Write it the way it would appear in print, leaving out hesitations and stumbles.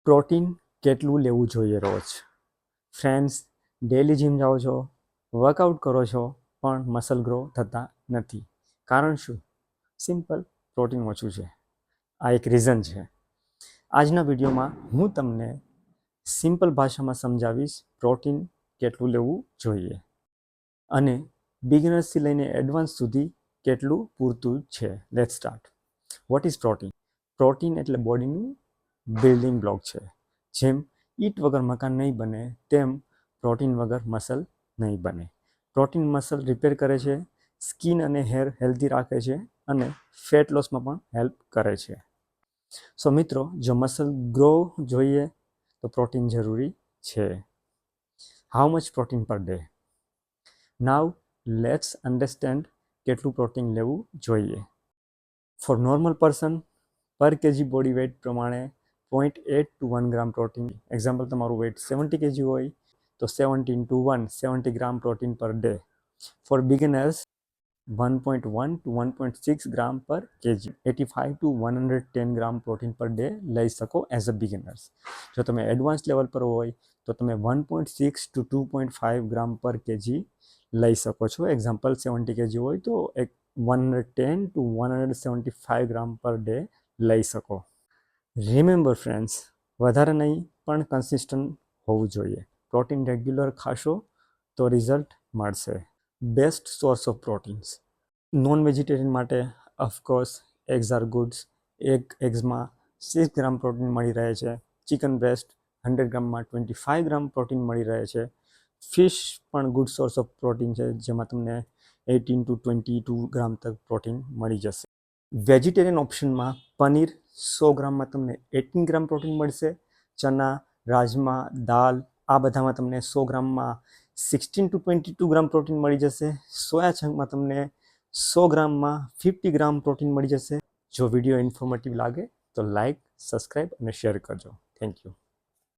Protein કેટલું લેવું જોઈએ રોજ? ફ્રેન્ડ્સ, ડેલી જીમ જાઓ છો, વર્કઆઉટ કરો છો, પણ મસલ ગ્રો થતા નથી. કારણ શું? સિમ્પલ, પ્રોટીન ઓછું છે. આ એક રીઝન છે. આજના વિડીયોમાં હું તમને સિમ્પલ ભાષામાં સમજાવીશ પ્રોટીન કેટલું લેવું જોઈએ અને બિગિનર્સથી લઈને એડવાન્સ સુધી કેટલું પૂરતું છે. Let's start. What is protein? Protein એટલે બોડીનું બિલ્ડિંગ બ્લોક છે. જેમ ઈટ વગર મકાન નહીં બને, તેમ પ્રોટીન વગર મસલ નહીં બને. પ્રોટીન મસલ રિપેર કરે છે, સ્કિન અને હેર હેલ્ધી રાખે છે અને ફેટ લોસમાં પણ હેલ્પ કરે છે. સો મિત્રો, જો મસલ ગ્રો જોઈએ તો પ્રોટીન જરૂરી છે. How much protein per day? Now let's understand કેટલું પ્રોટીન લેવું જોઈએ. For normal person, per kg body weight પ્રમાણે 0.8 to 1 ગ્રામ પ્રોટીન. એક્ઝામ્પલ, તમારું વેઇટ 70 કેજી હોય તો 70 into 1, 70 gram protein per day. For beginners, 1.1 to 1.6 gram per kg. 85 to 110 gram protein per day લઈ શકો as a beginners. જો તમે advance level પર હોય તો તમે 1.6 to 2.5 ગ્રામ પર કેજી લઈ શકો છો. એક્ઝામ્પલ, 70 કેજી હોય તો 110 to 175 ગ્રામ પર ડે લઈ શકો. રિમેમ્બર ફ્રેન્ડ્સ, વધારે નહીં પણ કન્સિસ્ટન્ટ હોવું જોઈએ. પ્રોટીન રેગ્યુલર ખાશો તો રિઝલ્ટ મળશે. Best source of proteins. Non vegetarian માટે ઓફકોર્સ એગ્સ આર ગુડ્સ. એગ્સમાં 6 ગ્રામ પ્રોટીન મળી રહે છે. ચિકન બ્રેસ્ટ 100 ગ્રામમાં 25 ગ્રામ પ્રોટીન મળી રહે છે. ફિશ પણ ગુડ સોર્સ ઓફ પ્રોટીન છે, જેમાં તમને 18 to 22 ગ્રામ તક પ્રોટીન મળી જશે. વેજીટેરિયન ઓપ્શનમાં પનીર 100 ગ્રામમાં તમને 18 ગ્રામ પ્રોટીન મળશે. ચના, રાજમા, દાલ આ બધામાં તમને 100 ગ્રામમાં 16 to 22 ગ્રામ પ્રોટીન મળી જશે. સોયા ચંકમાં તમને 100 ગ્રામમાં 50 ગ્રામ પ્રોટીન મળી જશે. જો વિડીયો ઇન્ફોર્મેટિવ લાગે તો લાઇક, સબસ્ક્રાઈબ અને શેર કરજો. Thank you.